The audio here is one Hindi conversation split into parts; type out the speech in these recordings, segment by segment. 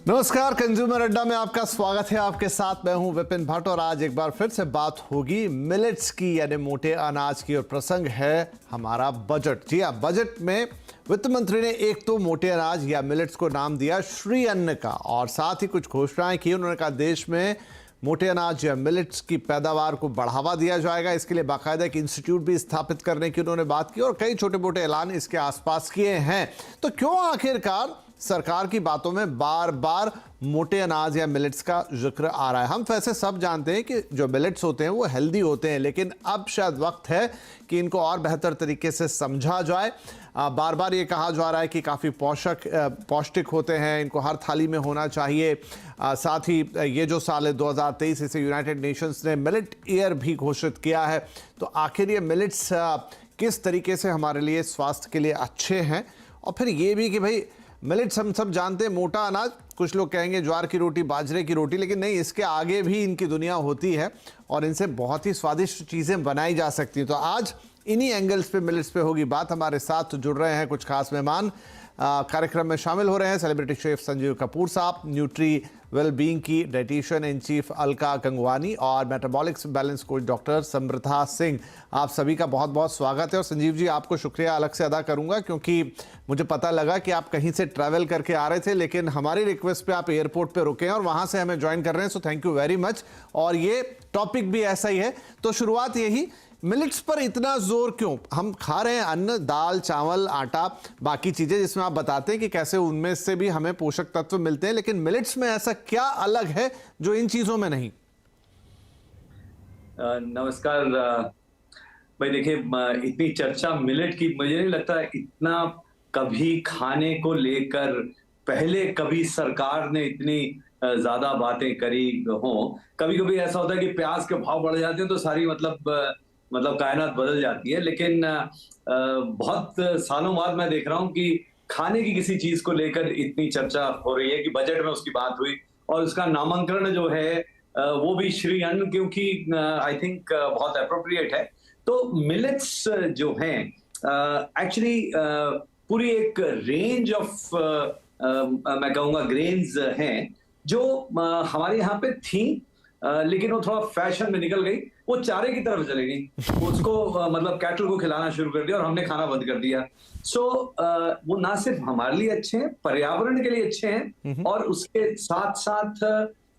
नमस्कार, कंज्यूमर अड्डा में आपका स्वागत है। आपके साथ मैं हूं विपिन भट्ट और आज एक बार फिर से बात होगी मिलेट्स की, यानी मोटे अनाज की। और प्रसंग है हमारा बजट। जी हाँ, बजट में वित्त मंत्री ने एक तो मोटे अनाज या मिलेट्स को नाम दिया श्री अन्न का, और साथ ही कुछ घोषणाएं की। उन्होंने कहा देश में मोटे अनाज या मिलेट्स की पैदावार को बढ़ावा दिया जाएगा। इसके लिए बाकायदा एक इंस्टीट्यूट भी स्थापित करने की उन्होंने बात की और कई छोटे मोटे ऐलान इसके आसपास किए हैं। तो क्यों आखिरकार सरकार की बातों में बार बार मोटे अनाज या मिलेट्स का जिक्र आ रहा है? हम वैसे सब जानते हैं कि जो मिलेट्स होते हैं वो हेल्दी होते हैं, लेकिन अब शायद वक्त है कि इनको और बेहतर तरीके से समझा जाए। बार बार ये कहा जा रहा है कि काफ़ी पौष्टिक होते हैं, इनको हर थाली में होना चाहिए। साथ ही ये जो साल है 2023, इसे यूनाइटेड नेशंस ने मिलेट ईयर भी घोषित किया है। तो आखिर ये मिलेट्स किस तरीके से हमारे लिए स्वास्थ्य के लिए अच्छे हैं? और फिर ये भी कि भाई मिलेट्स हम सब जानते हैं मोटा अनाज, कुछ लोग कहेंगे ज्वार की रोटी, बाजरे की रोटी, लेकिन नहीं, इसके आगे भी इनकी दुनिया होती है और इनसे बहुत ही स्वादिष्ट चीज़ें बनाई जा सकती हैं। तो आज इन्हीं एंगल्स पे, मिलेट्स पे होगी बात। हमारे साथ जुड़ रहे हैं कुछ खास मेहमान, कार्यक्रम में शामिल हो रहे हैं सेलिब्रिटी शेफ संजीव कपूर साहब, न्यूट्री वेलबींग की dietitian in chief Alka Gangwani और मेटाबॉलिक्स बैलेंस कोच डॉक्टर समृद्धा सिंह। आप सभी का बहुत बहुत स्वागत है। और संजीव जी, आपको शुक्रिया अलग से अदा करूंगा क्योंकि मुझे पता लगा कि आप कहीं से ट्रैवल करके आ रहे थे, लेकिन हमारी रिक्वेस्ट पे आप एयरपोर्ट पे रुके हैं और वहां से हमें ज्वाइन कर रहे हैं। So thank you very much. और ये टॉपिक भी ऐसा ही है। तो शुरुआत यही, मिलेट्स पर इतना जोर क्यों? हम खा रहे हैं अन्न, दाल, चावल, आटा, बाकी चीजें जिसमें आप बताते हैं कि कैसे उनमें से भी हमें पोषक तत्व मिलते हैं, लेकिन मिलेट्स में ऐसा क्या अलग है जो इन चीजों में नहीं? नमस्कार भाई। देखिए, इतनी चर्चा मिलेट की मुझे नहीं लगता इतना कभी खाने को लेकर पहले कभी सरकार ने इतनी ज्यादा बातें करी हो। कभी कभी ऐसा होता है कि प्याज के भाव बढ़ जाते हैं तो सारी मतलब कायनात बदल जाती है। लेकिन बहुत सालों बाद मैं देख रहा हूं कि खाने की किसी चीज को लेकर इतनी चर्चा हो रही है कि बजट में उसकी बात हुई और उसका नामांकन जो है वो भी श्री अन्न, क्योंकि आई थिंक बहुत अप्रोप्रिएट है। तो मिलेट्स जो हैं एक्चुअली पूरी एक रेंज ऑफ मैं कहूंगा ग्रेन्स हैं जो हमारे यहाँ पे थी, लेकिन वो थोड़ा फैशन में निकल गई, वो चारे की तरफ चली गई। उसको मतलब कैटल को खिलाना शुरू कर दिया और हमने खाना बंद कर दिया। सो वो ना सिर्फ हमारे लिए अच्छे हैं, पर्यावरण के लिए अच्छे हैं और उसके साथ साथ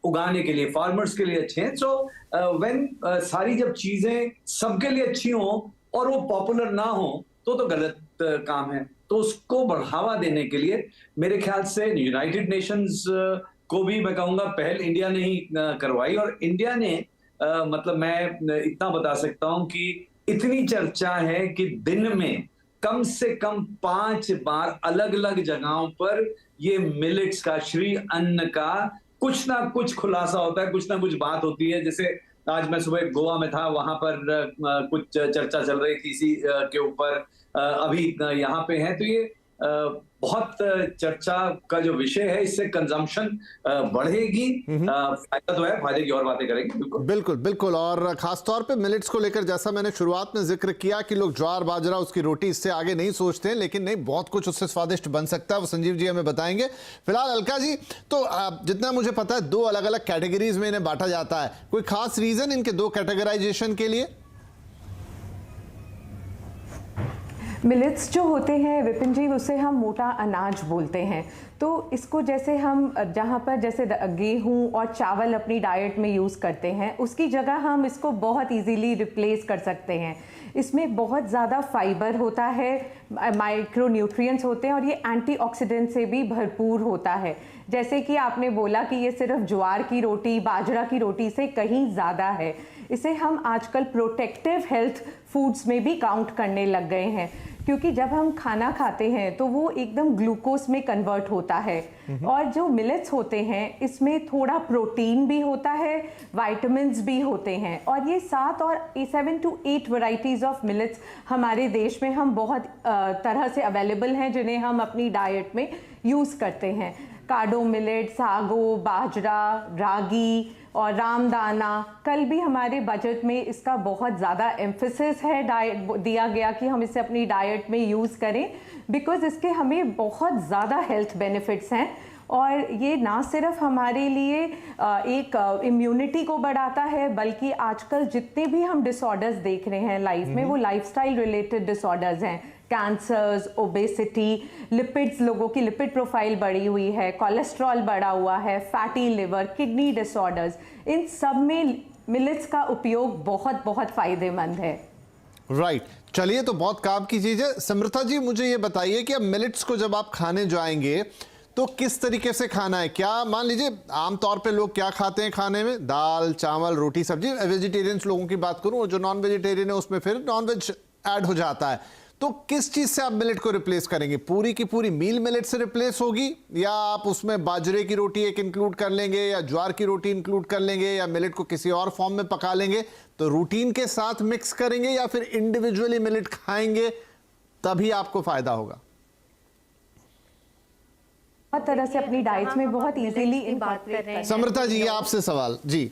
उगाने के लिए, फार्मर्स के लिए अच्छे हैं। सो व्हेन सारी जब चीजें सबके लिए अच्छी हो और वो पॉपुलर ना हो तो गलत काम है। तो उसको बढ़ावा देने के लिए मेरे ख्याल से यूनाइटेड नेशंस को भी मैं कहूंगा पहल इंडिया ने ही करवाई। और इंडिया ने मतलब मैं इतना बता सकता हूं कि इतनी चर्चा है कि दिन में कम से कम 5 बार अलग अलग जगहों पर ये मिलेट्स का, श्री अन्न का कुछ ना कुछ खुलासा होता है, कुछ ना कुछ बात होती है। जैसे आज मैं सुबह गोवा में था, वहां पर कुछ चर्चा चल रही थी इसी के ऊपर। अभी यहाँ पे है, तो ये बहुत चर्चा का जो विषय है, इससे कंजम्पशन बढ़ेगी। फायदा तो है, फायदे की और बातें करेंगे। बिल्कुल बिल्कुल बिल्कुल। और खासतौर पे मिलेट्स को लेकर जैसा मैंने शुरुआत में जिक्र किया कि लोग ज्वार, बाजरा, उसकी रोटी, इससे आगे नहीं सोचते हैं, लेकिन नहीं, बहुत कुछ उससे स्वादिष्ट बन सकता है। वो संजीव जी हमें बताएंगे। फिलहाल अलका जी, तो जितना मुझे पता है 2 अलग अलग कैटेगरीज में इन्हें बांटा जाता है। कोई खास रीजन इनके 2 कैटेगराइजेशन के लिए? मिलेट्स जो होते हैं विपिन जी, उसे हम मोटा अनाज बोलते हैं। तो इसको जैसे हम जहाँ पर जैसे गेहूँ और चावल अपनी डाइट में यूज़ करते हैं, उसकी जगह हम इसको बहुत इजीली रिप्लेस कर सकते हैं। इसमें बहुत ज़्यादा फाइबर होता है, माइक्रो न्यूट्रिएंट्स होते हैं और ये एंटीऑक्सीडेंट से भी भरपूर होता है। जैसे कि आपने बोला कि ये सिर्फ ज्वार की रोटी, बाजरा की रोटी से कहीं ज़्यादा है। इसे हम आजकल प्रोटेक्टिव हेल्थ फूड्स में भी काउंट करने लग गए हैं, क्योंकि जब हम खाना खाते हैं तो वो एकदम ग्लूकोज में कन्वर्ट होता है। और जो मिलेट्स होते हैं, इसमें थोड़ा प्रोटीन भी होता है, विटामिन्स भी होते हैं। और ये 7 और 7 to 8 वैरायटीज ऑफ मिलेट्स हमारे देश में हम बहुत तरह से अवेलेबल हैं, जिन्हें हम अपनी डाइट में यूज़ करते हैं। कार्डो मिलेट, सागो, बाजरा, रागी और रामदाना। कल भी हमारे बजट में इसका बहुत ज़्यादा एम्फेसिस है दिया गया कि हम इसे अपनी डाइट में यूज़ करें, बिकॉज इसके हमें बहुत ज़्यादा हेल्थ बेनिफिट्स हैं। और ये ना सिर्फ हमारे लिए एक इम्यूनिटी को बढ़ाता है, बल्कि आजकल जितने भी हम डिसऑर्डर्स देख रहे हैं लाइफ में, वो लाइफस्टाइल रिलेटेड डिसऑर्डर्स हैं। कैंसर्स, ओबेसिटी, लिपिड्स, लोगों की लिपिड प्रोफाइल बढ़ी हुई है, कोलेस्ट्रॉल बढ़ा हुआ है, फैटी लिवर, किडनी डिसऑर्डर्स, इन सब में मिलेट्स का उपयोग बहुत बहुत फायदेमंद है। राइट, चलिए, तो बहुत काम की चीज है। समृता जी, मुझे ये बताइए कि अब मिलेट्स को जब आप खाने जाएंगे तो किस तरीके से खाना है? क्या मान लीजिए आमतौर पे लोग क्या खाते हैं खाने में? दाल, चावल, रोटी, सब्जी। वेजिटेरियंस लोगों की बात करूं, और जो नॉन वेजिटेरियन है उसमें फिर नॉन वेज ऐड हो जाता है। तो किस चीज से आप मिलेट को रिप्लेस करेंगे? पूरी की पूरी मील मिलेट से रिप्लेस होगी, या आप उसमें बाजरे की रोटी एक इंक्लूड कर लेंगे, या ज्वार की रोटी इंक्लूड कर लेंगे, या मिलेट को किसी और फॉर्म में पका लेंगे? तो रूटीन के साथ मिक्स करेंगे या फिर इंडिविजुअली मिलेट खाएंगे, तभी आपको फायदा होगा? बहुत तरह से अपनी डाइट में बहुत इजीली इन बात कर रहे हैं। समृता जी, आपसे सवाल जी।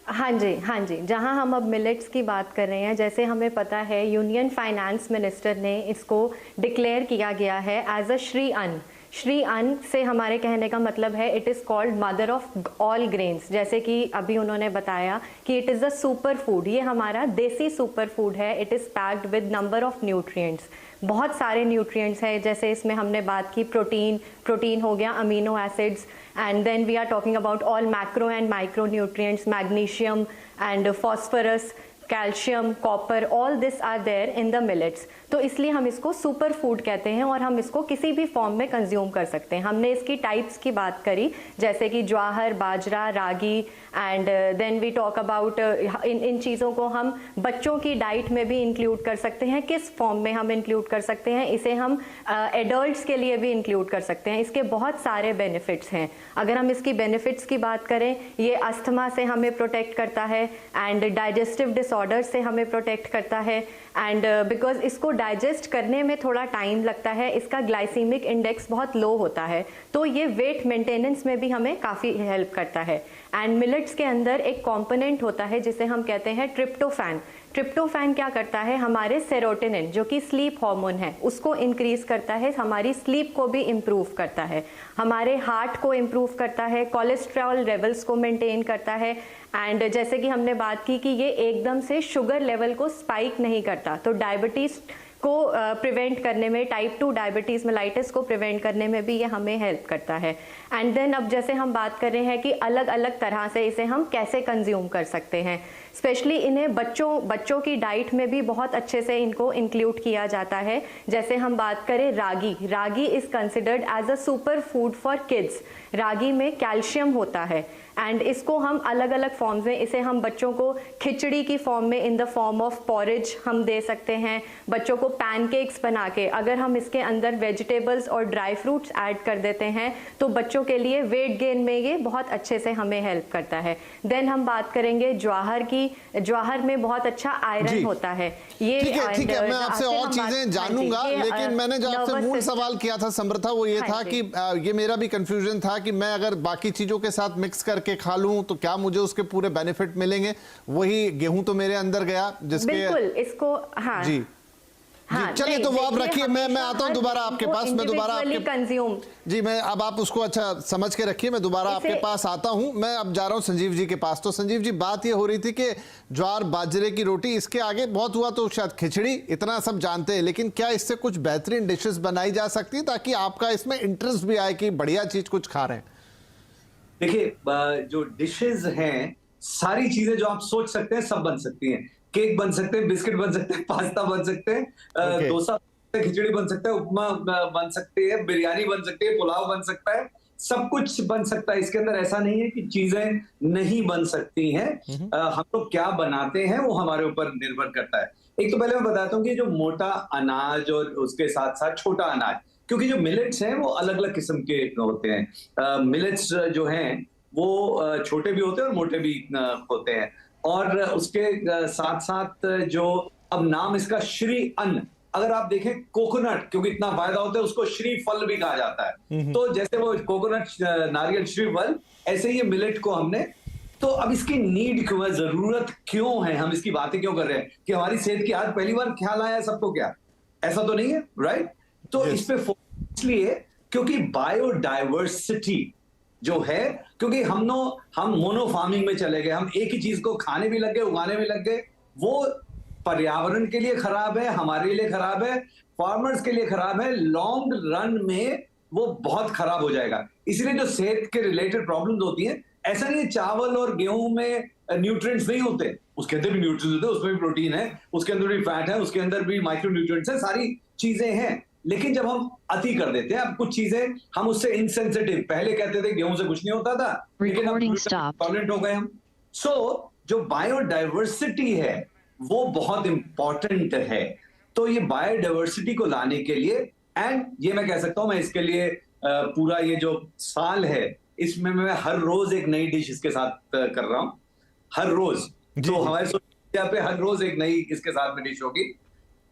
हाँ जी, जहाँ हम अब मिलेट्स की बात कर रहे हैं, जैसे हमें पता है यूनियन फाइनेंस मिनिस्टर ने इसको डिक्लेयर किया गया है एज अ श्री अन्न। श्री अन्न से हमारे कहने का मतलब है it is called mother of all grains. जैसे कि अभी उन्होंने बताया कि it is a super food, ये हमारा देसी सुपर फूड है। It is packed with number of nutrients, बहुत सारे न्यूट्रिएंट्स हैं। जैसे इसमें हमने बात की प्रोटीन हो गया, amino acids, and then we are talking about all macro and micro nutrients, magnesium and phosphorus, calcium, copper, all this are there in the millets. तो इसलिए हम इसको सुपर फूड कहते हैं और हम इसको किसी भी फॉर्म में कंज्यूम कर सकते हैं। हमने इसकी टाइप्स की बात करी, जैसे कि ज्वार, बाजरा, रागी, and then we talk about इन चीज़ों को हम बच्चों की डाइट में भी इंक्लूड कर सकते हैं। किस फॉर्म में हम इंक्लूड कर सकते हैं? इसे हम एडल्ट्स के लिए भी इंक्लूड कर सकते हैं। इसके बहुत सारे बेनिफिट्स हैं। अगर हम इसकी बेनिफिट्स की बात करें, ये अस्थमा से हमें प्रोटेक्ट करता है एंड डाइजेस्टिव डिसऑर्डर से हमें प्रोटेक्ट करता है। एंड बिकॉज इसको डाइजेस्ट करने में थोड़ा टाइम लगता है, इसका ग्लाइसीमिक इंडेक्स बहुत लो होता है, तो ये वेट मेंटेनेंस में भी हमें काफ़ी हेल्प करता है। एंड मिलेट्स के अंदर एक कंपोनेंट होता है जिसे हम कहते हैं ट्रिप्टोफैन। ट्रिप्टोफैन क्या करता है? हमारे सेरोटोनिन जो कि स्लीप हार्मोन है उसको इंक्रीज करता है, हमारी स्लीप को भी इम्प्रूव करता है, हमारे हार्ट को इम्प्रूव करता है, कोलेस्ट्रॉल लेवल्स को मेंटेन करता है। एंड जैसे कि हमने बात की कि ये एकदम से शुगर लेवल को स्पाइक नहीं करता, तो डायबिटीज को प्रिवेंट करने में, टाइप 2 डायबिटीज़ मेलाइटिस को प्रिवेंट करने में भी ये हमें हेल्प करता है। एंड देन अब जैसे हम बात कर रहे हैं कि अलग अलग तरह से इसे हम कैसे कंज्यूम कर सकते हैं, स्पेशली इन्हें बच्चों की डाइट में भी बहुत अच्छे से इनको इंक्लूड किया जाता है। जैसे हम बात करें ragi is considered as a super food for kids. रागी में कैल्शियम होता है एंड इसको हम अलग अलग फॉर्म्स में, इसे हम बच्चों को खिचड़ी की फॉर्म में, in the form of porridge हम दे सकते हैं। बच्चों को पैनकेक्स बना के अगर हम इसके अंदर वेजिटेबल्स और ड्राई फ्रूट्स ऐड कर देते हैं तो बच्चों के लिए वेट गेन में ये बहुत अच्छे से हमें हेल्प करता है। देन हम बात करेंगे ज्वार की। ज्वार में बहुत अच्छा आयरन होता है। ये ठीक है, मैं आपसे और चीजें जानूंगा, लेकिन मैंने जो आपसे मूल सवाल किया था समृता, वो ये था कि ये मेरा भी कंफ्यूजन था कि मैं अगर बाकी चीजों के साथ मिक्स करके खा लूं तो क्या मुझे उसके पूरे बेनिफिट मिलेंगे? वही गेहूं तो मेरे अंदर गया जिसके बिल्कुल इसको जी हाँ, चलिए तो वो आप रखिए, मैं आता हूं दोबारा आपके पास। मैं दोबारा कंज्यूम जी, मैं अब आप उसको अच्छा समझ के रखिए, मैं दोबारा आपके पास आता हूं। मैं अब जा रहा हूं संजीव जी के पास। तो संजीव जी, बात ये हो रही थी कि ज्वार बाजरे की रोटी, इसके आगे बहुत हुआ तो शायद खिचड़ी, इतना सब जानते हैं, लेकिन क्या इससे कुछ बेहतरीन डिशेस बनाई जा सकती है ताकि आपका इसमें इंटरेस्ट भी आए कि बढ़िया चीज कुछ खा रहे हैं? देखिए, जो डिशेस हैं, सारी चीजें जो आप सोच सकते हैं सब बन सकती हैं। केक बन सकते हैं, बिस्किट बन सकते हैं, पास्ता बन सकते हैं, डोसा, खिचड़ी बन सकता है, उपमा बन सकती है, बिरयानी बन सकती है, पुलाव बन सकता है, सब कुछ बन सकता है। इसके अंदर ऐसा नहीं है कि चीजें नहीं बन सकती हैं। हम लोग क्या बनाते हैं वो हमारे ऊपर निर्भर करता है। एक तो पहले मैं बताता हूँ कि जो मोटा अनाज और उसके साथ साथ छोटा अनाज, क्योंकि जो मिलेट्स हैं वो अलग अलग किस्म के होते हैं। मिलेट्स जो हैं वो छोटे भी होते हैं और मोटे भी होते हैं। और उसके साथ साथ जो अब नाम इसका श्री अन्न, अगर आप देखें कोकोनट, क्योंकि इतना फायदा होता है, उसको श्री फल भी कहा जाता है। तो जैसे वो कोकोनट, नारियल, श्री फल, ऐसे ही मिलेट को हमने, तो अब इसकी नीड क्यों है, जरूरत क्यों है, हम इसकी बातें क्यों कर रहे हैं कि हमारी सेहत की आज पहली बार ख्याल आया है सबको? क्या ऐसा तो नहीं है, राइट? तो इस पे इसलिए क्योंकि बायोडाइवर्सिटी जो है, क्योंकि हम मोनो फार्मिंग में चले गए, हम एक ही चीज को खाने भी लग गए, उगाने भी लग गए, वो पर्यावरण के लिए खराब है, हमारे लिए खराब है, फार्मर्स के लिए खराब है, लॉन्ग रन में वो बहुत खराब हो जाएगा। इसलिए जो सेहत के रिलेटेड प्रॉब्लम्स होती हैं, ऐसा नहीं है चावल और गेहूं में न्यूट्रिएंट्स नहीं होते, उसके अंदर भी न्यूट्रिएंट्स होते हैं, उसमें भी प्रोटीन है, उसके अंदर भी फैट है, उसके अंदर भी माइक्रो न्यूट्रिएंट्स है, सारी चीजें हैं। लेकिन जब हम अति कर देते हैं, अब कुछ चीजें हम उससे इनसेंसिटिव, पहले कहते थे गेहूं से कुछ नहीं होता था, लेकिन अब टॉलरेंट हो गए हम। सो जो बायोडाइवर्सिटी है वो बहुत इंपॉर्टेंट है। तो ये बायोडाइवर्सिटी को लाने के लिए, एंड ये मैं कह सकता हूं, मैं इसके लिए पूरा ये जो साल है इसमें मैं हर रोज एक नई डिश इसके साथ कर रहा हूं, हर रोज। तो हमारे सोशल मीडिया पे हर रोज एक नई इसके साथ में डिश होगी।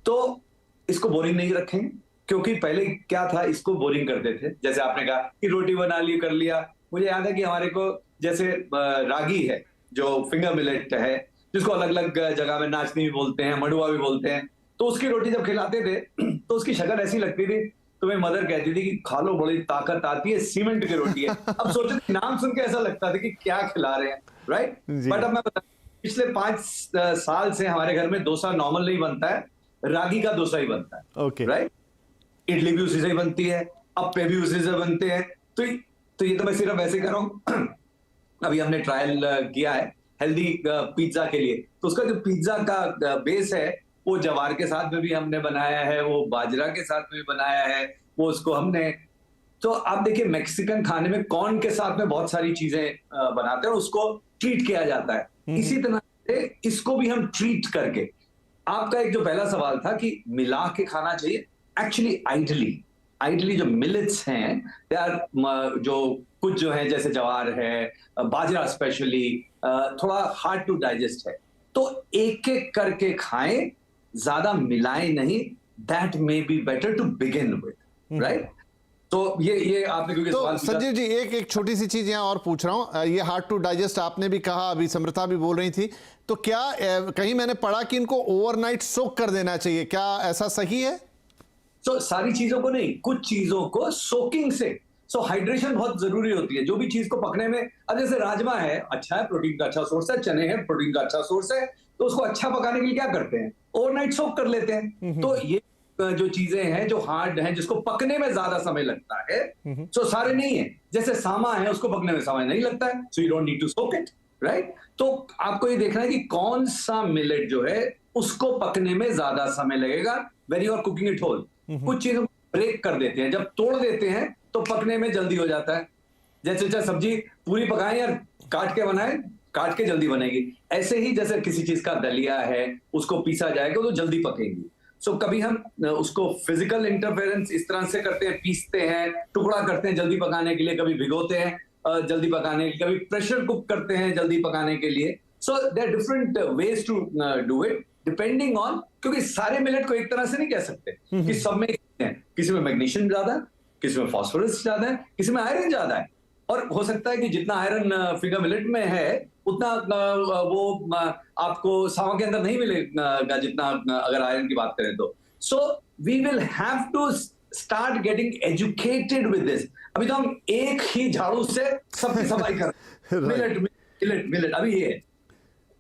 तो इसको बोरिंग नहीं रखेंगे, क्योंकि पहले क्या था, इसको बोरिंग करते थे। जैसे आपने कहा कि रोटी बना ली, कर लिया। मुझे याद है कि हमारे को जैसे रागी है जो फिंगर मिलेट है, जिसको अलग अलग जगह में नाचनी भी बोलते हैं, मड़ुआ भी बोलते हैं, तो उसकी रोटी जब खिलाते थे तो उसकी शक्ल ऐसी लगती थी, तो मेरी मदर कहती थी कि खा लो, बड़ी ताकत आती है, सीमेंट की रोटी है। अब सोचो, नाम सुन के ऐसा लगता था कि क्या खिला रहे हैं, राइट? बट अब मैं बता, पिछले 5 साल से हमारे घर में डोसा नॉर्मल नहीं बनता है, रागी का डोसा ही बनता है, राइट? इडली भी उसी से ही बनती है, अप्पे भी उसी से बनते हैं। तो ये तो मैं सिर्फ ऐसे कर रहा हूं। अभी हमने ट्रायल किया है हेल्दी पिज्जा के लिए, तो उसका जो पिज्जा का बेस है वो जवार के साथ में भी हमने बनाया है, वो बाजरा के साथ में भी बनाया है, वो उसको हमने, तो आप देखिए मैक्सिकन खाने में कॉर्न के साथ में बहुत सारी चीजें बनाते हैं, उसको ट्रीट किया जाता है। इसी तरह से इसको भी हम ट्रीट करके, आपका एक जो पहला सवाल था कि मिला के खाना चाहिए, एक्चुअली आइडली जो मिलेट्स हैं, दे आर जो कुछ जो है जैसे जवार है, बाजरा स्पेशली थोड़ा हार्ड टू डाइजेस्ट है, तो एक एक करके खाएं, ज्यादा मिलाएं नहीं। That may be better to begin with, right? तो ये आपने क्योंकि तो संजीव जी एक छोटी सी चीज यहाँ और पूछ रहा हूँ, ये हार्ड टू डाइजेस्ट आपने भी कहा, अभी समृता भी बोल रही थी, तो क्या कहीं मैंने पढ़ा कि इनको ओवरनाइट सोक कर देना चाहिए, क्या ऐसा सही है? तो सारी चीजों को नहीं, कुछ चीजों को सोकिंग से, हाइड्रेशन बहुत जरूरी होती है। जो भी चीज को पकने में, अब जैसे राजमा है, अच्छा है, प्रोटीन का अच्छा सोर्स है, चने हैं, प्रोटीन का अच्छा सोर्स है, तो उसको अच्छा पकाने के लिए क्या करते हैं, ओवरनाइट सोक कर लेते हैं। तो ये जो चीजें हैं जो हार्ड हैं, जिसको पकने में ज्यादा समय लगता है, सारे नहीं है। जैसे सामा है, उसको पकने में समय नहीं लगता है, so you don't need to soak it, right? तो आपको ये देखना है कि कौन सा मिलेट जो है उसको पकने में ज्यादा समय लगेगा when you are cooking it whole. कुछ चीजों को ब्रेक कर देते हैं, जब तोड़ देते हैं तो पकने में जल्दी हो जाता है। जैसे चाहे सब्जी पूरी पकाएं या काट के बनाएं, काट के जल्दी बनेगी। ऐसे ही जैसे किसी चीज का दलिया है, उसको पीसा जाएगा तो जल्दी पकेगी। कभी हम उसको फिजिकल इंटरफेरेंस इस तरह से करते हैं, पीसते हैं, टुकड़ा करते हैं जल्दी पकाने के लिए, कभी भिगोते हैं जल्दी पकाने के लिए, कभी प्रेशर कुक करते हैं जल्दी पकाने के लिए। There are different ways to do it depending on, क्योंकि सारे मिलेट को एक तरह से नहीं कह सकते कि सब में है। किसी में मैग्नीशियम ज्यादा है, किसी में फास्फोरस ज्यादा है, किसी में आयरन ज्यादा है, और हो सकता है कि जितना आयरन फिगर मिलेट में है उतना वो आपको सावा के अंदर नहीं मिलेगा, जितना अगर आयरन की बात करें तो। We will have to start getting educated with this. अभी तो हम एक ही झाड़ू से सबकी सफाई कर मिलेट अभी ये है।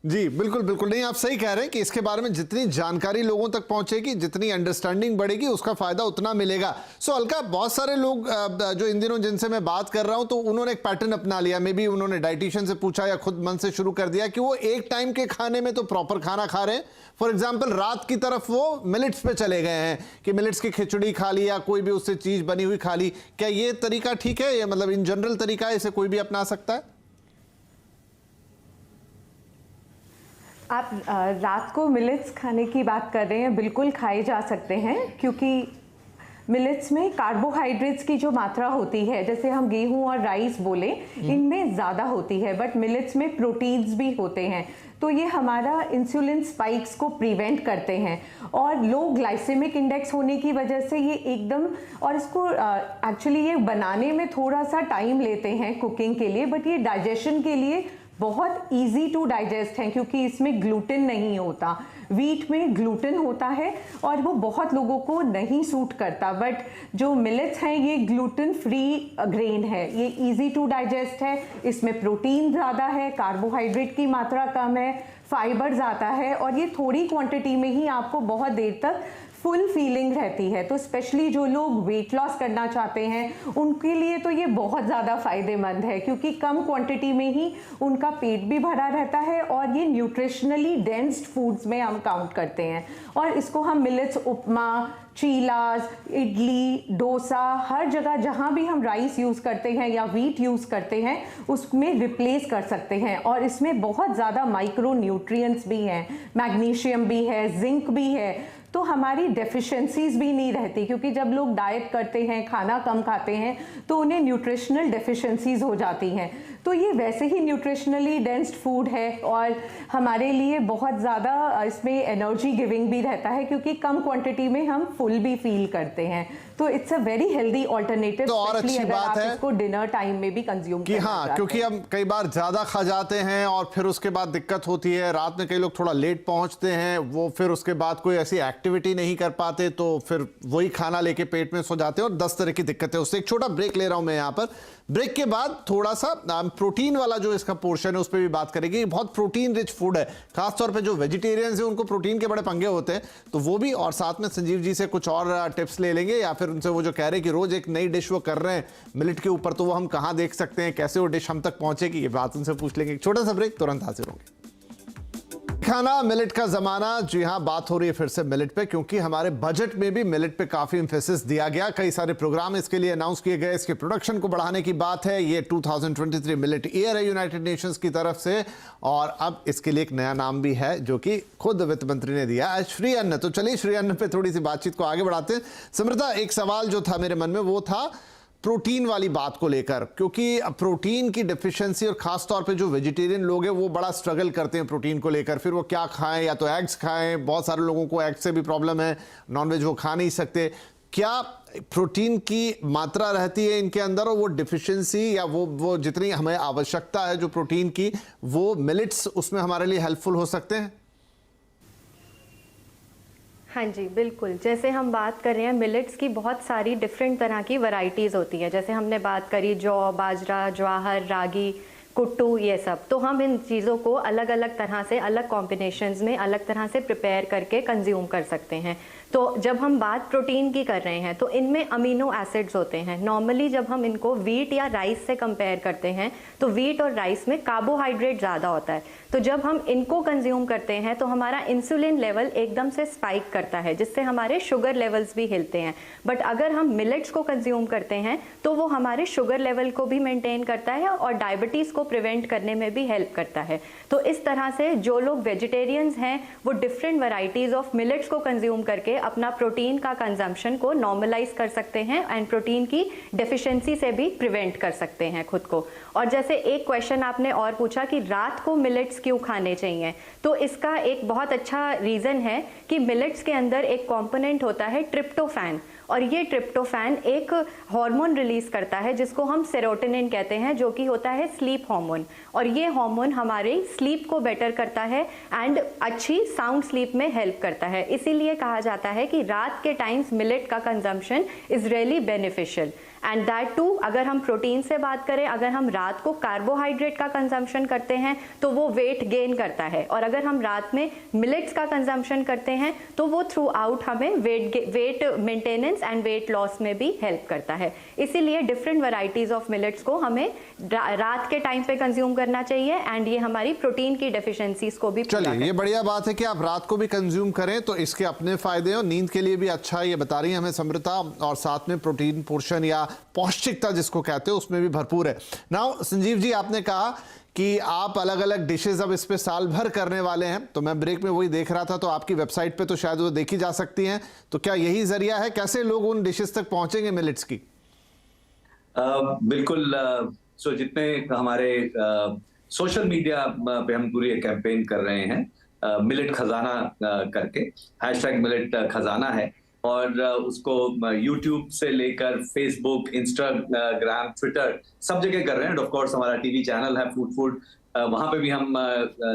जी बिल्कुल बिल्कुल, नहीं आप सही कह रहे हैं कि इसके बारे में जितनी जानकारी लोगों तक पहुंचेगी, जितनी अंडरस्टैंडिंग बढ़ेगी, उसका फायदा उतना मिलेगा। अलका, बहुत सारे लोग जो इन दिनों जिनसे मैं बात कर रहा हूं, तो उन्होंने एक पैटर्न अपना लिया, मे बी उन्होंने डाइटिशियन से पूछा या खुद मन से शुरू कर दिया कि वो एक टाइम के खाने में तो प्रॉपर खाना खा रहे हैं, फॉर एग्जाम्पल रात की तरफ वो मिलेट्स पे चले गए हैं कि मिलेट्स की खिचड़ी खा ली या कोई भी उससे चीज बनी हुई खा ली। क्या ये तरीका ठीक है, या मतलब इन जनरल तरीका है, इसे कोई भी अपना सकता है? आप रात को मिलेट्स खाने की बात कर रहे हैं, बिल्कुल खाए जा सकते हैं, क्योंकि मिलेट्स में कार्बोहाइड्रेट्स की जो मात्रा होती है, जैसे हम गेहूं और राइस बोले, इनमें ज़्यादा होती है, बट मिलेट्स में प्रोटीन्स भी होते हैं, तो ये हमारा इंसुलिन स्पाइक्स को प्रिवेंट करते हैं। और लो ग्लाइसेमिक इंडेक्स होने की वजह से ये एकदम, और इसको एक्चुअली ये बनाने में थोड़ा सा टाइम लेते हैं कुकिंग के लिए, बट ये डाइजेशन के लिए बहुत इजी टू डाइजेस्ट हैं क्योंकि इसमें ग्लूटेन नहीं होता। वीट में ग्लूटेन होता है और वो बहुत लोगों को नहीं सूट करता, बट जो मिलेट्स हैं ये ग्लूटेन फ्री ग्रेन है, ये इजी टू डाइजेस्ट है, इसमें प्रोटीन ज़्यादा है, कार्बोहाइड्रेट की मात्रा कम है, फाइबर ज़्यादा है और ये थोड़ी क्वांटिटी में ही आपको बहुत देर तक फुल फीलिंग रहती है। तो स्पेशली जो लोग वेट लॉस करना चाहते हैं उनके लिए तो ये बहुत ज़्यादा फ़ायदेमंद है क्योंकि कम क्वांटिटी में ही उनका पेट भी भरा रहता है और ये न्यूट्रिशनली डेंस्ड फूड्स में हम काउंट करते हैं। और इसको हम मिलेट्स उपमा, चीलास, इडली, डोसा, हर जगह जहाँ भी हम राइस यूज़ करते हैं या वीट यूज़ करते हैं उसमें रिप्लेस कर सकते हैं। और इसमें बहुत ज़्यादा माइक्रो न्यूट्रिएंट्स भी हैं, मैग्नीशियम भी है, जिंक भी है, तो हमारी डेफिशिएंसीज भी नहीं रहती क्योंकि जब लोग डाइट करते हैं, खाना कम खाते हैं तो उन्हें न्यूट्रिशनल डेफिशिएंसीज हो जाती हैं। तो ये वैसे ही न्यूट्रिशनली डेंस्ड फूड है और हमारे लिए बहुत ज़्यादा इसमें एनर्जी गिविंग भी रहता है क्योंकि कम क्वांटिटी में हम फुल भी फील करते हैं। तो it's a very healthy alternative, तो और अच्छी बात है इसको डिनर टाइम में भी कंज्यूम कि हाँ, क्योंकि हम कई बार ज़्यादा खा जाते हैं और फिर उसके बाद दिक्कत होती है। रात में कई लोग थोड़ा लेट पहुंचते हैं, वो फिर उसके बाद कोई ऐसी एक्टिविटी नहीं कर पाते तो फिर वही खाना लेके पेट में सो जाते हैं और 10 तरह की दिक्कतें। उससे एक छोटा ब्रेक ले रहा हूं मैं यहाँ पर। ब्रेक के बाद थोड़ा सा प्रोटीन वाला जो इसका पोर्शन है उस पर भी बात करेंगे। बहुत प्रोटीन रिच फूड है, खासतौर पे जो वेजिटेरियंस हैं उनको प्रोटीन के बड़े पंगे होते हैं, तो वो भी। और साथ में संजीव जी से कुछ और टिप्स ले लेंगे या फिर उनसे वो जो कह रहे हैं कि रोज एक नई डिश वो कर रहे हैं मिलेट के ऊपर, तो वो हम कहाँ देख सकते हैं, कैसे वो डिश हम तक पहुंचेगी, ये बात उनसे पूछ लेंगे। एक छोटा सा ब्रेक, तुरंत हाजिर होंगे। खाना मिलेट का जमाना, जी हां, बात हो रही है फिर से मिलेट पे क्योंकि हमारे बजट में भी मिलेट पे काफी एम्फेसिस दिया गया। कई सारे प्रोग्राम इसके लिए अनाउंस किए गए, इसके प्रोडक्शन को बढ़ाने की बात है। ये 2023 मिलेट ईयर है यूनाइटेड नेशंस की तरफ से और अब इसके लिए एक नया नाम भी है जो कि खुद वित्त मंत्री ने दिया है, श्री अन्न। तो चलिए श्री अन्न पे थोड़ी सी बातचीत को आगे बढ़ाते हैं। समृता, एक सवाल जो था मेरे मन में वो था प्रोटीन वाली बात को लेकर, क्योंकि प्रोटीन की डेफिशिएंसी और खास तौर पे जो वेजिटेरियन लोग हैं वो बड़ा स्ट्रगल करते हैं प्रोटीन को लेकर। फिर वो क्या खाएं, या तो एग्स खाएं, बहुत सारे लोगों को एग्स से भी प्रॉब्लम है, नॉनवेज वो खा नहीं सकते। क्या प्रोटीन की मात्रा रहती है इनके अंदर और वो डिफिशिएंसी या वो जितनी हमें आवश्यकता है जो प्रोटीन की, वो मिलेट्स उसमें हमारे लिए हेल्पफुल हो सकते हैं? हाँ जी, बिल्कुल। जैसे हम बात कर रहे हैं मिलेट्स की बहुत सारी डिफरेंट तरह की वैरायटीज़ होती हैं। जैसे हमने बात करी जौ, बाजरा, ज्वार, रागी, कुट्टू, ये सब। तो हम इन चीज़ों को अलग अलग तरह से, अलग कॉम्बिनेशंस में अलग तरह से प्रिपेयर करके कंज्यूम कर सकते हैं। तो जब हम बात प्रोटीन की कर रहे हैं तो इनमें अमीनो एसिड्स होते हैं। नॉर्मली जब हम इनको वीट या राइस से कंपेयर करते हैं तो वीट और राइस में कार्बोहाइड्रेट ज़्यादा होता है। तो जब हम इनको कंज्यूम करते हैं तो हमारा इंसुलिन लेवल एकदम से स्पाइक करता है, जिससे हमारे शुगर लेवल्स भी हिलते हैं। बट अगर हम मिलेट्स को कंज्यूम करते हैं तो वो हमारे शुगर लेवल को भी मेंटेन करता है और डायबिटीज़ को प्रिवेंट करने में भी हेल्प करता है। तो इस तरह से जो लोग वेजिटेरियंस हैं वो डिफरेंट वैरायटीज़ ऑफ मिलेट्स को कंज्यूम करके अपना प्रोटीन का कंजम्पशन को नॉर्मलाइज कर सकते हैं एंड प्रोटीन की डेफिशिएंसी से भी प्रिवेंट कर सकते हैं खुद को। और जैसे एक क्वेश्चन आपने और पूछा कि रात को मिलेट्स क्यों खाने चाहिए, तो इसका एक बहुत अच्छा रीज़न है कि मिलेट्स के अंदर एक कंपोनेंट होता है ट्रिप्टोफैन, और ये ट्रिप्टोफैन एक हार्मोन रिलीज करता है जिसको हम सेरोटोनिन कहते हैं, जो कि होता है स्लीप हार्मोन। और ये हार्मोन हमारे स्लीप को बेटर करता है एंड अच्छी साउंड स्लीप में हेल्प करता है। इसीलिए कहा जाता है कि रात के टाइम्स मिलेट का consumption is really beneficial. And that too, अगर हम प्रोटीन से बात करें, अगर हम रात को कार्बोहाइड्रेट का कंजम्पशन करते हैं तो वो वेट गेन करता है, और अगर हम रात में मिलेट्स का कंजम्पशन करते हैं तो वो थ्रू आउट हमें wait maintenance and weight loss में भी हेल्प करता है। इसीलिए डिफरेंट वैरायटीज ऑफ मिलेट्स को हमें रात के टाइम पे कंज्यूम करना चाहिए एंड ये हमारी प्रोटीन की डेफिशिएंसीज को भी। चलिए, ये बढ़िया बात है कि आप रात को भी कंज्यूम करें, तो इसके अपने फायदे और नींद के लिए भी अच्छा, ये बता रही है हमें समृता। और साथ में प्रोटीन पोर्शन या पौष्टिकता जिसको कहते हैं उसमें भी भरपूर है। नाउ संजीव जी, आपने कहा कि आप अलग अलग डिशेस अब इस पे साल भर करने वाले हैं, तो मैं ब्रेक में वही देख रहा था, तो आपकी वेबसाइट पे तो शायद वो देखी जा सकती हैं, तो क्या यही जरिया है? कैसे लोग उन डिशेस तक पहुंचेंगे मिलेट्स की? बिल्कुल। सो जितने हमारे सोशल मीडिया पे हम पूरी कैंपेन कर रहे हैं मिलेट खजाना करके, हैशटैग मिलेट खजाना है, और उसको यूट्यूब से लेकर फेसबुक, इंस्टाग्राम, ट्विटर सब जगह कर रहे हैं। ऑफ कोर्स हमारा टीवी चैनल है फूड, वहां पे भी हम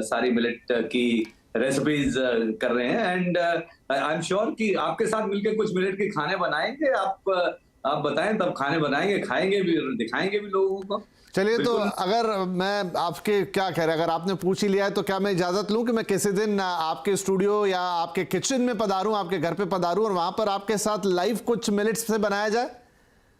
सारी मिलेट की रेसिपीज कर रहे हैं। एंड आई एम श्योर कि आपके साथ मिलकर कुछ मिलेट के खाने बनाएंगे। आप बताएं, तब खाने बनाएंगे, खाएंगे भी, दिखाएंगे भी लोगों को। चलिए, तो अगर मैं आपके क्या कह रहे, अगर आपने पूछ ही लिया है तो क्या मैं इजाजत लूं कि मैं किसी दिन आपके स्टूडियो या आपके किचन में पधारूं, आपके घर पे पधारूं और वहां पर आपके साथ लाइव कुछ मिलेट्स से बनाया जाए?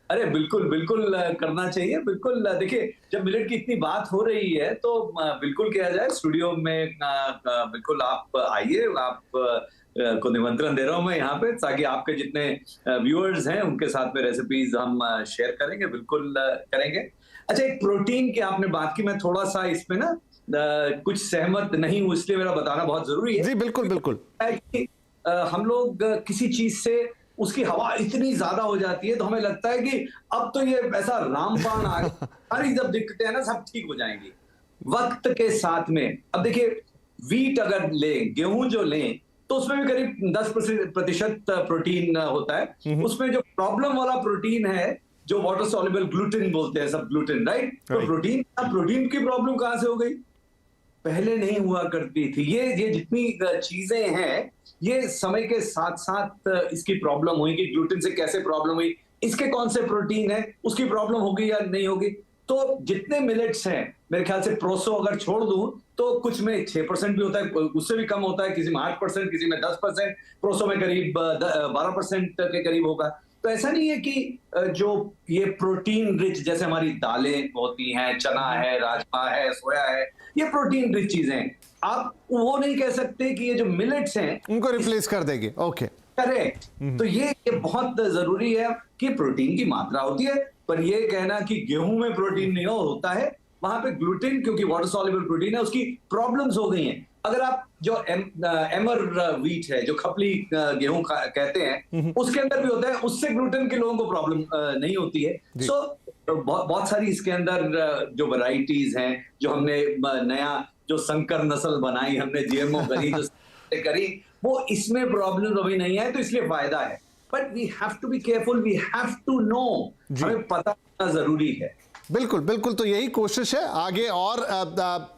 अरे बिल्कुल बिल्कुल करना चाहिए, बिल्कुल। देखिए, जब मिलेट की इतनी बात हो रही है तो बिल्कुल किया जाए स्टूडियो में। बिल्कुल आप आइए, आप को निमंत्रण दे रहा हूं मैं यहाँ पे, ताकि आपके जितने व्यूअर्स हैं उनके साथ में रेसिपीज हम शेयर करेंगे, बिल्कुल करेंगे। अच्छा, एक प्रोटीन की आपने बात की, मैं थोड़ा सा इसमें ना कुछ सहमत नहीं हूं, इसलिए मेरा बताना बहुत जरूरी है। जी बिल्कुल बिल्कुल। हम लोग किसी चीज से उसकी हवा इतनी ज्यादा हो जाती है तो हमें लगता है कि अब तो ये ऐसा रामबाण आ गया, सारी जब दिक्कतें हैं ना सब ठीक हो जाएंगी। वक्त के साथ में अब देखिए, वीट अगर लें, गेहूं जो लें, तो उसमें भी करीब 10% प्रोटीन होता है। उसमें जो प्रॉब्लम वाला प्रोटीन है, जो वाटर सॉल्युबल ग्लूटेन बोलते हैं सब, ग्लूटेन, राइट? तो प्रोटीन की प्रॉब्लम कहां से हो गई? पहले नहीं हुआ करती थी। ये जितनी चीजें हैं, ये समय के साथ साथ इसकी प्रॉब्लम हुई कि ग्लूटेन से कैसे प्रॉब्लम हुई, इसके कौन से प्रोटीन है, उसकी प्रॉब्लम होगी या नहीं होगी। तो जितने मिलेट्स हैं, मेरे ख्याल से प्रोसो अगर छोड़ दूं तो कुछ में 6% भी होता है, उससे भी कम होता है, किसी में 8%, किसी में 10%, प्रोसो में करीब 12% के करीब होगा। तो ऐसा नहीं है कि जो ये प्रोटीन रिच, जैसे हमारी दालें होती हैं, चना है, राजमा है, सोया है, ये प्रोटीन रिच चीजें हैं। आप वो नहीं कह सकते कि ये जो मिलेट्स हैं उनको रिप्लेस कर देंगे। Okay, correct. तो ये बहुत जरूरी है कि प्रोटीन की मात्रा होती है, पर ये कहना कि गेहूं में प्रोटीन नहीं होता है, वहां पे ग्लूटेन, क्योंकि वाटर सॉल्युबल प्रोटीन है, उसकी प्रॉब्लम्स हो गई हैं। अगर आप जो एमर व्हीट है, जो खपली गेहूं कहते हैं, उसके अंदर भी होता है, उससे ग्लूटेन के लोगों को प्रॉब्लम नहीं होती है। सो बहुत सारी इसके अंदर जो वैरायटीज हैं, जो हमने नया जो संकर नस्ल बनाई, हमने जीएमओ करी, जो करी, वो इसमें प्रॉब्लम अभी नहीं है, तो इसलिए फायदा है। But we have to be careful, we have to know, हमें पता होना जरूरी है। बिल्कुल बिल्कुल। तो यही कोशिश है आगे, और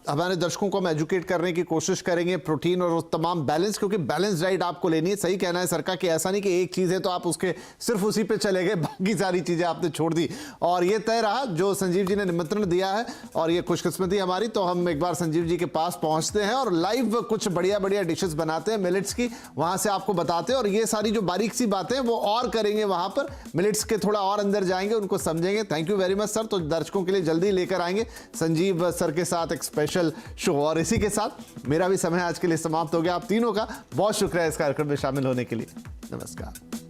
हमारे दर्शकों को हम एजुकेट करने की कोशिश करेंगे, प्रोटीन और तमाम बैलेंस, क्योंकि बैलेंस डाइट आपको लेनी है। सही कहना है सरकार कि ऐसा नहीं कि एक चीज़ है तो आप उसके सिर्फ उसी पे चले गए, बाकी सारी चीज़ें आपने छोड़ दी। और ये तय रहा जो संजीव जी ने निमंत्रण दिया है, और ये खुशकिस्मती हमारी, तो हम एक बार संजीव जी के पास पहुंचते हैं और लाइव कुछ बढ़िया बढ़िया डिशेस बनाते हैं मिलेट्स की, वहां से आपको बताते हैं। और ये सारी जो बारीक सी बातें वो और करेंगे वहां पर, मिलेट्स के थोड़ा और अंदर जाएंगे, उनको समझेंगे। Thank you very much sir. तो दर्शकों के लिए जल्दी लेकर आएंगे संजीव सर के साथ एक स्पेशल शो। और इसी के साथ मेरा भी समय आज के लिए समाप्त हो गया। आप तीनों का बहुत शुक्रिया इस कार्यक्रम में शामिल होने के लिए। नमस्कार।